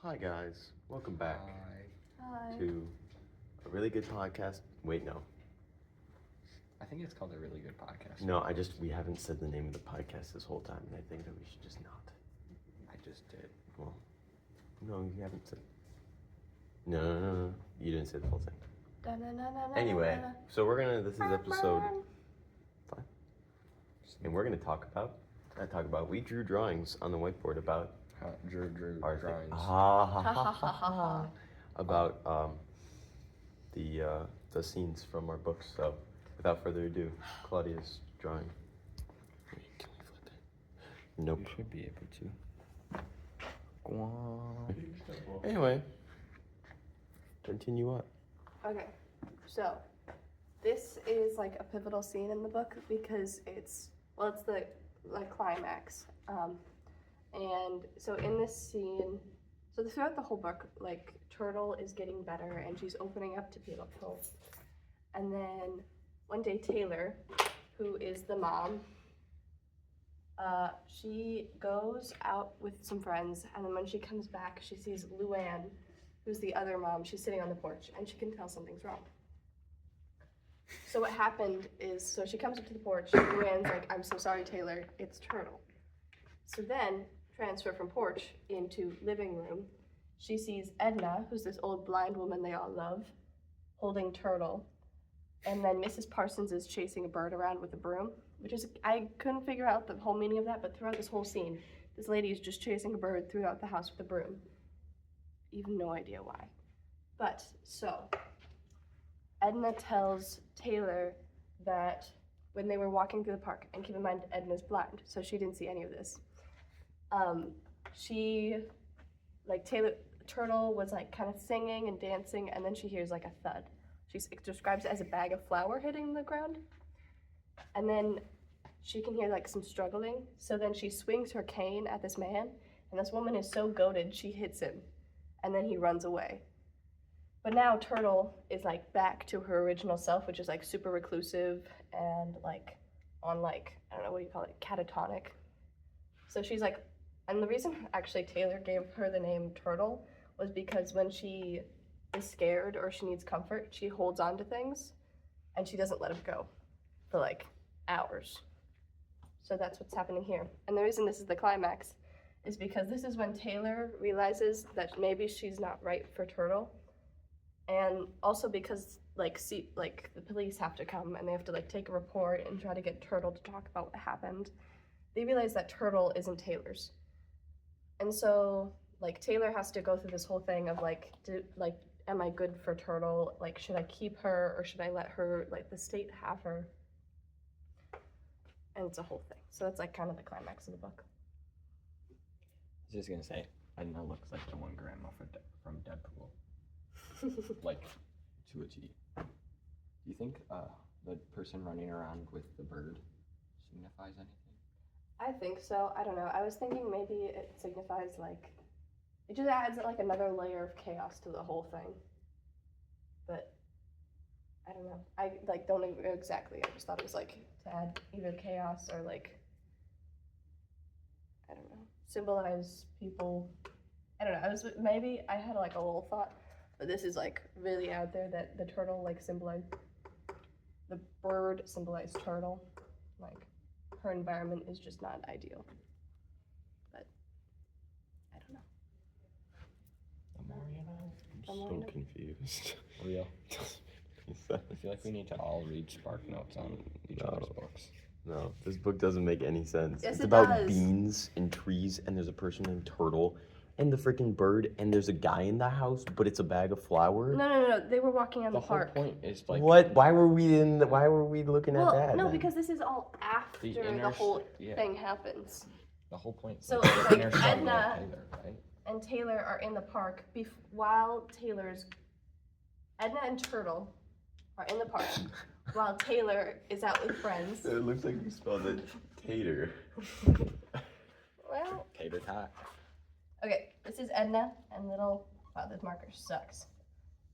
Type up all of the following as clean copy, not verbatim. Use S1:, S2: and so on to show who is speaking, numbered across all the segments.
S1: Hi guys, welcome back
S2: Hi.
S1: to a really good podcast. Wait, no.
S3: I think it's called a really good podcast.
S1: No, we haven't said the name of the podcast this whole time, and I think that we should just not.
S3: I just did.
S1: Well, no, you haven't said. No. You didn't say the whole thing. Anyway, so this is episode 5. And we're gonna talk about, we drew drawings on the whiteboard about
S3: Drew
S1: our
S3: drawings.
S1: about the scenes from our books. So, without further ado, Claudia's drawing. Wait, can we flip it? Nope.
S3: You should be able to. Go on.
S1: Anyway, continue on.
S2: Okay, so this is like a pivotal scene in the book because it's the climax. And so in this scene, so throughout the whole book, like Turtle is getting better and she's opening up to people. And then one day Taylor, who is the mom, she goes out with some friends, and then when she comes back, she sees Luann, who's the other mom. She's sitting on the porch, and she can tell something's wrong. So what happened is, so she comes up to the porch, Luann's like, "I'm so sorry, Taylor, it's Turtle." So then, transfer from porch into living room, she sees Edna, who's this old blind woman they all love, holding Turtle. And then Mrs. Parsons is chasing a bird around with a broom, which is, I couldn't figure out the whole meaning of that, but throughout this whole scene, this lady is just chasing a bird throughout the house with a broom. Even no idea why. But, so, Edna tells Taylor that when they were walking through the park, and keep in mind Edna's blind, so she didn't see any of this, Turtle was like kind of singing and dancing, and then she hears like a thud. She describes it as a bag of flour hitting the ground. And then she can hear like some struggling. So then she swings her cane at this man, and this woman is so goated, she hits him. And then he runs away. But now Turtle is like back to her original self, which is like super reclusive and like on like, I don't know, what do you call it, catatonic. So she's like, and the reason actually Taylor gave her the name Turtle was because when she is scared or she needs comfort, she holds on to things and she doesn't let them go for like hours. So that's what's happening here. And the reason this is the climax is because this is when Taylor realizes that maybe she's not right for Turtle. And also because the police have to come and they have to like take a report and try to get Turtle to talk about what happened. They realize that Turtle isn't Taylor's. And so like Taylor has to go through this whole thing of am I good for Turtle? Like, should I keep her or should I let her, like, the state have her? And it's a whole thing. So that's like kind of the climax of the book.
S3: I was just gonna say, Edna looks like the one grandma from Deadpool. Like, to a T. Do you think the person running around with the bird signifies anything?
S2: I think so. I don't know. I was thinking maybe it signifies like, it just adds like another layer of chaos to the whole thing. But I don't know. I like don't know exactly. I just thought it was like to add either chaos or like, I don't know, symbolize people. I don't know. Maybe I had like a little thought, but this is like really out there that the turtle like symbolized, the bird symbolized Turtle. Like her environment is just not ideal. But I don't know.
S1: I'm so confused.
S3: Real. I feel like we need to all read Spark Notes on each other's books.
S1: No, this book doesn't make any sense.
S2: Yes,
S1: it's
S2: it
S1: about
S2: does.
S1: beans and trees, and there's a person named Turtle, and the freaking bird, and there's a guy in the house, but it's a bag of flour.
S2: No. They were walking on the
S3: whole
S2: park.
S3: point is like
S1: What? Why were we looking at that?
S2: No,
S1: then?
S2: because this is all after the whole thing happens.
S3: The whole point.
S2: So
S3: like
S2: like
S3: inner struggle of
S2: Edna
S3: Taylor, right?
S2: and Taylor are in the park while Edna and Turtle are in the park while Taylor is out with friends.
S1: It looks like you spelled it tater.
S2: Well,
S3: Tater tot.
S2: okay, this is Edna and wow, this marker sucks.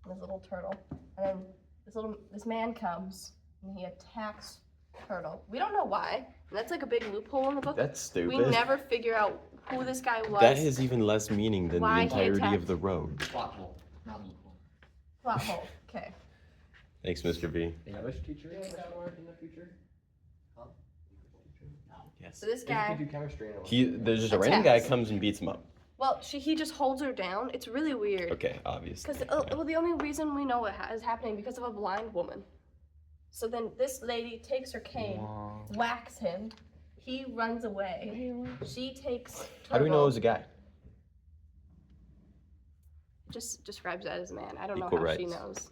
S2: And this little turtle. And then this man comes and he attacks Turtle. We don't know why. And that's like a big loophole in the book.
S1: That's stupid.
S2: We never figure out who this guy was.
S1: That has even less meaning than the
S2: Why he
S1: entirety of
S2: attacked.
S1: the road.
S3: Plot hole. Not equal.
S2: Plot hole. Okay.
S1: Thanks, Mr. B.
S3: English teacher in the future? Huh?
S1: Yes.
S2: So this
S3: You
S2: guy.
S3: could do chemistry in it.
S1: There's just a random guy
S2: Attacks.
S1: comes and beats him up.
S2: Well, he just holds her down. It's really weird.
S1: Okay, obviously.
S2: Because well, the only reason we know it is happening because of a blind woman. So then this lady takes her cane, whacks him. He runs away. She takes.
S1: How do we know it
S2: Turtle.
S1: was a guy?
S2: Just describes it as a man. I don't
S1: Equal
S2: know how she
S1: rights.
S2: knows.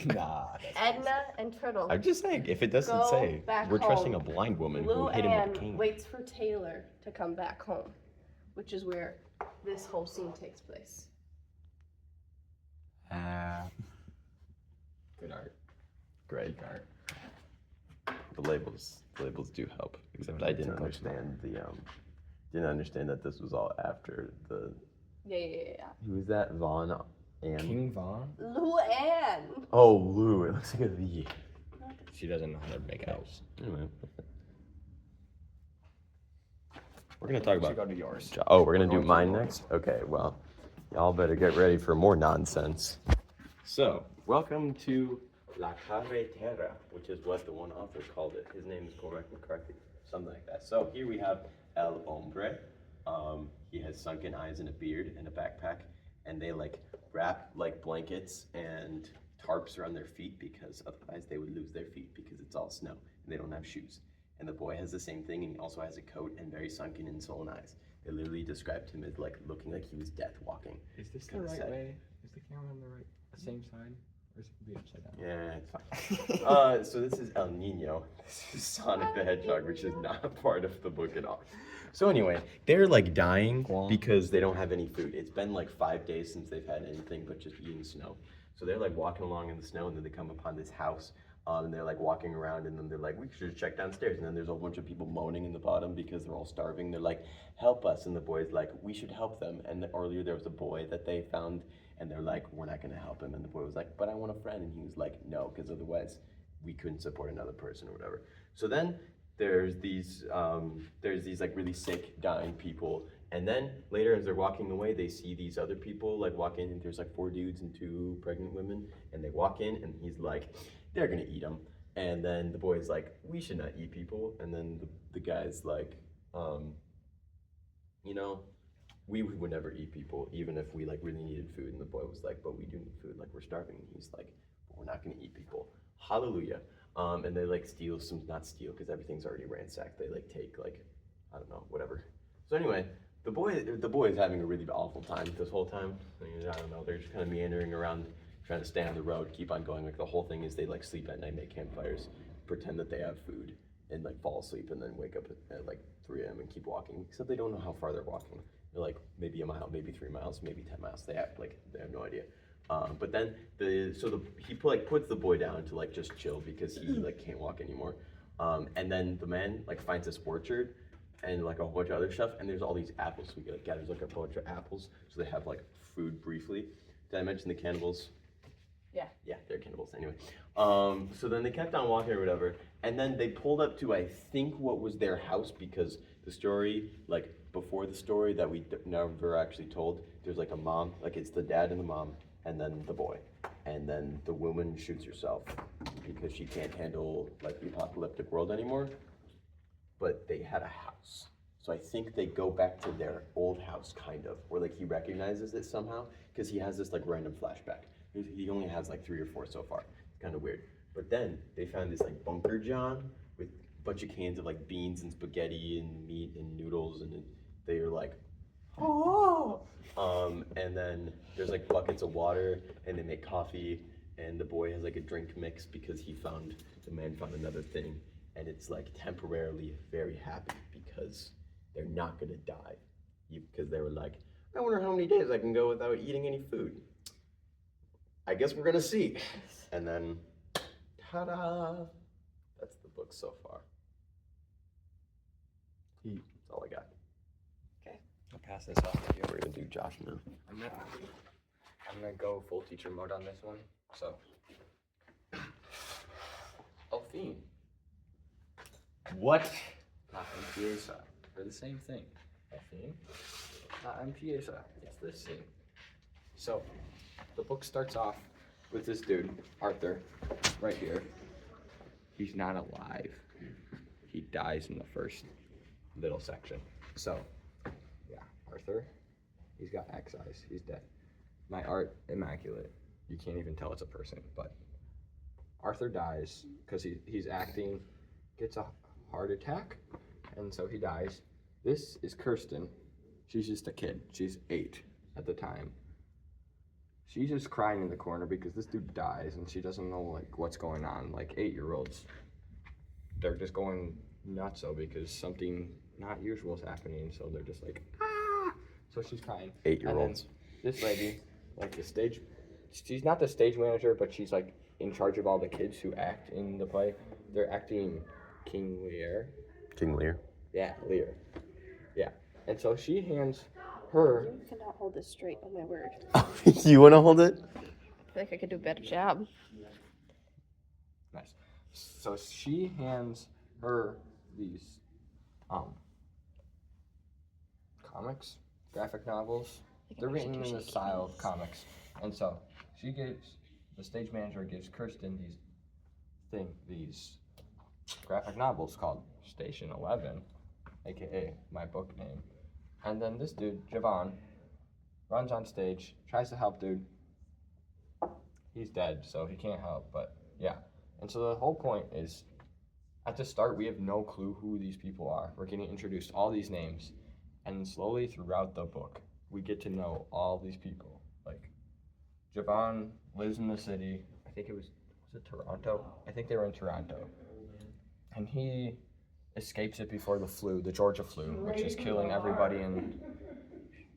S3: Nah.
S2: Edna and Turtle.
S1: I'm just saying, if it doesn't
S2: Go
S1: say,
S2: back
S1: we're trusting a
S2: home.
S1: blind woman
S2: Lou
S1: who hit him with
S2: Ann
S1: a cane.
S2: waits for Taylor to come back home, which is where this whole scene takes place.
S3: Good art.
S1: Great. The labels do help. Except I didn't understand that this was all after the.
S2: Yeah.
S1: Who was that? Vaughn and.
S3: King Vaughn?
S2: Lou Ann.
S1: Oh, Lou. It looks like a V.
S3: She doesn't know how to make house.
S1: Anyway. We're gonna talk about.
S3: Go to yours.
S1: Oh, we're gonna
S3: We're
S1: do
S3: going
S1: mine
S3: to
S1: next? Okay, well, y'all better get ready for more nonsense. So, welcome to La Carretera, which is what the one author called it. His name is Cormac McCarthy, something like that. So, here we have El Hombre. He has sunken eyes and a beard and a backpack, and they like wrap like blankets and tarps around their feet because otherwise they would lose their feet because it's all snow and they don't have shoes. And the boy has the same thing, and he also has a coat and very sunken and swollen eyes. They literally described him as like looking like he was death walking.
S3: Is this the
S1: Kinda
S3: right
S1: sad.
S3: way? Is the camera on the same side? Or is it be upside down?
S1: Yeah, it's fine. So this is El Nino. This is Sonic the Hedgehog, which is not a part of the book at all. So anyway, they're like dying because they don't have any food. It's been like 5 days since they've had anything but just eating snow. So they're like walking along in the snow, and then they come upon this house. And they're like walking around, and then they're like, we should just check downstairs. And then there's a whole bunch of people moaning in the bottom because they're all starving. They're like, help us. And the boy's like, we should help them. And earlier there was a boy that they found, and they're like, we're not gonna help him. And the boy was like, but I want a friend. And he was like, no, because otherwise we couldn't support another person or whatever. So then there's these like really sick, dying people. And then later as they're walking away, they see these other people like walk in, and there's like 4 dudes and 2 pregnant women. And they walk in, and he's like, they're gonna eat them. And then the boy's like, we should not eat people. And then the guy's like, you know, we would never eat people, even if we like really needed food. And the boy was like, but we do need food, like we're starving. And he's like, but we're not gonna eat people. Hallelujah. And they like steal some, not steal, because everything's already ransacked. They like take like, I don't know, whatever. So anyway, the boy is having a really awful time this whole time. I don't know, they're just kind of meandering around, trying to stay on the road, keep on going. Like the whole thing is they like sleep at night, make campfires, pretend that they have food, and like fall asleep, and then wake up at like 3 a.m. and keep walking. Except they don't know how far they're walking. They're like maybe a mile, maybe 3 miles, maybe 10 miles. They have no idea. But then he puts the boy down to like just chill because he like can't walk anymore. And then the man like finds this orchard and like a whole bunch of other stuff, and there's all these apples. So he like gathers like a bunch of apples, so they have like food briefly. Did I mention the cannibals? Yeah, they're cannibals anyway. So then they kept on walking or whatever, and then they pulled up to, I think, what was their house, because the story, like before the story that we never actually told, there's like a mom, like it's the dad and the mom, and then the boy. And then the woman shoots herself because she can't handle like the apocalyptic world anymore. But they had a house. So I think they go back to their old house, kind of, where like he recognizes it somehow, because he has this like random flashback. He only has like 3 or 4 so far. It's kind of weird. But then they found this like bunker john with a bunch of cans of like beans and spaghetti and meat and noodles, and they were like, oh. And then there's like buckets of water, and they make coffee, and the boy has like a drink mix because the man found another thing, and it's like temporarily very happy because they're not gonna die. Because they were like, I wonder how many days I can go without eating any food. I guess we're gonna see. And then, ta-da! That's the book so far. That's all I got.
S3: Okay, I'll pass this off to you.
S1: We're gonna do Josh now.
S3: I'm gonna go full teacher mode on this one. So, theme.
S1: What?
S3: Not NPA side. They're the same thing. a theme. Empieza. It's this scene. So, the book starts off with this dude, Arthur, right here. He's not alive. He dies in the first little section. So, yeah, Arthur, he's got X eyes. He's dead. My art, immaculate. You can't even tell it's a person, but Arthur dies because he's acting, gets a heart attack, and so he dies. This is Kirsten. She's just a kid. She's 8 at the time. She's just crying in the corner because this dude dies and she doesn't know like what's going on. Like 8-year-olds, they're just going nutso because something not usual is happening. So they're just like, ah! So she's crying.
S1: 8-year-olds.
S3: This lady, like the stage, she's not the stage manager, but she's like in charge of all the kids who act in the play. They're acting King Lear.
S1: King Lear.
S3: Yeah, Lear. Yeah. And so she hands her.
S2: You cannot hold this straight, oh my word.
S1: You want to hold it?
S2: I feel like I could do a better job.
S3: Nice. So she hands her these comics, graphic novels. They're written in the style of comics. And so the stage manager gives Kirsten these graphic novels called Station 11, aka my book name. And then this dude, Javon, runs on stage, tries to help dude. He's dead, so he can't help, but yeah. And so the whole point is, at the start, we have no clue who these people are. We're getting introduced all these names, and slowly throughout the book, we get to know all these people. Like, Javon lives in the city. I think was it Toronto? I think they were in Toronto. And he escapes it before the flu, the Georgia flu, which is killing everybody in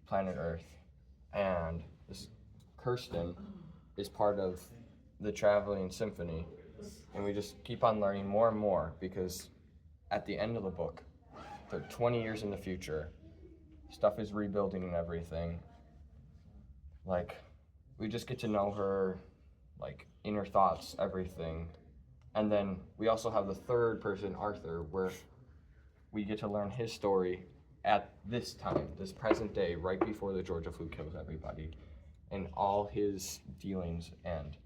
S3: planet Earth. And this Kirsten is part of the Traveling Symphony. And we just keep on learning more and more because at the end of the book, they're 20 years in the future. Stuff is rebuilding and everything. Like, we just get to know her, like, inner thoughts, everything. And then we also have the third person, Arthur, where we get to learn his story at this time, this present day, right before the Georgia flu kills everybody, and all his dealings end.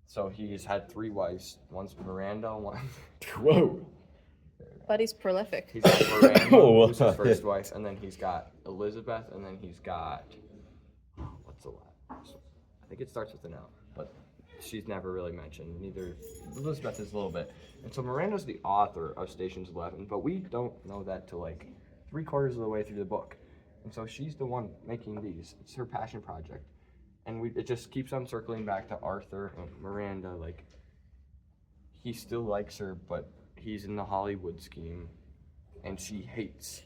S3: So he's had 3 wives. One's Miranda, one.
S1: Whoa.
S2: But he's prolific.
S3: He's got Miranda, who's his first wife, and then he's got Elizabeth, and then he's got what's the last? I think it starts with an L, but she's never really mentioned. Neither Elizabeth is a little bit. And so Miranda's the author of Stations 11, but we don't know that till like 3/4 of the way through the book. And so she's the one making these. It's her passion project. And it just keeps on circling back to Arthur and Miranda. Like, he still likes her, but he's in the Hollywood scheme. And she hates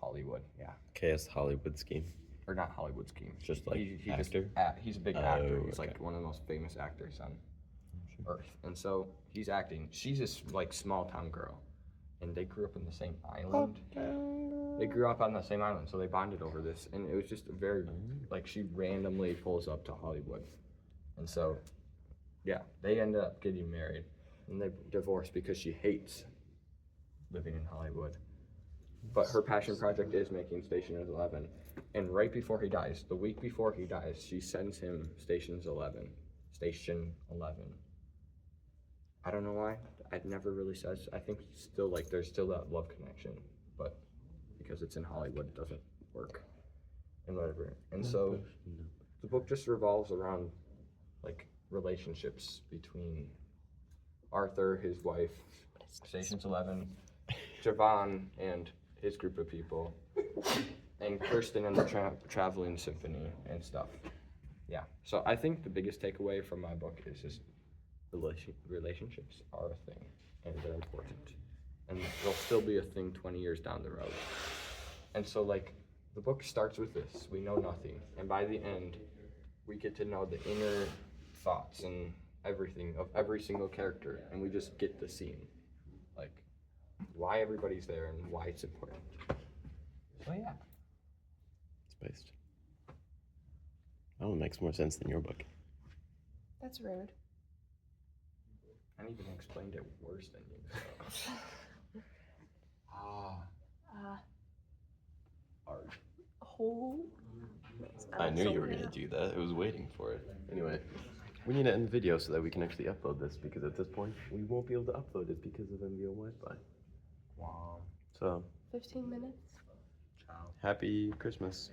S3: Hollywood. Yeah.
S1: Okay, it's Hollywood scheme.
S3: Or not Hollywood scheme.
S1: Just like
S3: he
S1: actor?
S3: He's a big actor. He's
S1: okay.
S3: like one of the most famous actors on Earth. And so he's acting. She's this like small town girl. And they grew up in the same island. They grew up on the same island, so they bonded over this. And it was just a very, like, she randomly pulls up to Hollywood. And so, yeah, they end up getting married. And they divorce because she hates living in Hollywood. But her passion project is making Station 11. And right before he dies, the week before he dies, she sends him Station 11. I don't know why. It never really says. I think still like there's still that love connection, but because it's in Hollywood, it doesn't work, and whatever. And so the book just revolves around like relationships between Arthur, his wife, Station 11, Javon and his group of people, and Kirsten and the Traveling Symphony and stuff. Yeah. So I think the biggest takeaway from my book is just relationships are a thing, and they're important, and they'll still be a thing 20 years down the road. And so, like, the book starts with this: we know nothing, and by the end, we get to know the inner thoughts and everything of every single character, and we just get the scene, like, why everybody's there and why it's important. So yeah,
S1: It's based. Oh, it makes more sense than your book.
S2: That's rude.
S3: I even explained it worse than you. So.
S2: whole mess.
S1: I
S2: I'm
S1: knew
S2: so
S1: you were
S2: mad.
S1: gonna do that. I was waiting for it. Anyway, we need to end the video so that we can actually upload this because at this point we won't be able to upload it because of MVO Wi-Fi.
S3: Wow.
S1: So,
S2: 15 minutes.
S3: Ciao.
S1: happy Christmas.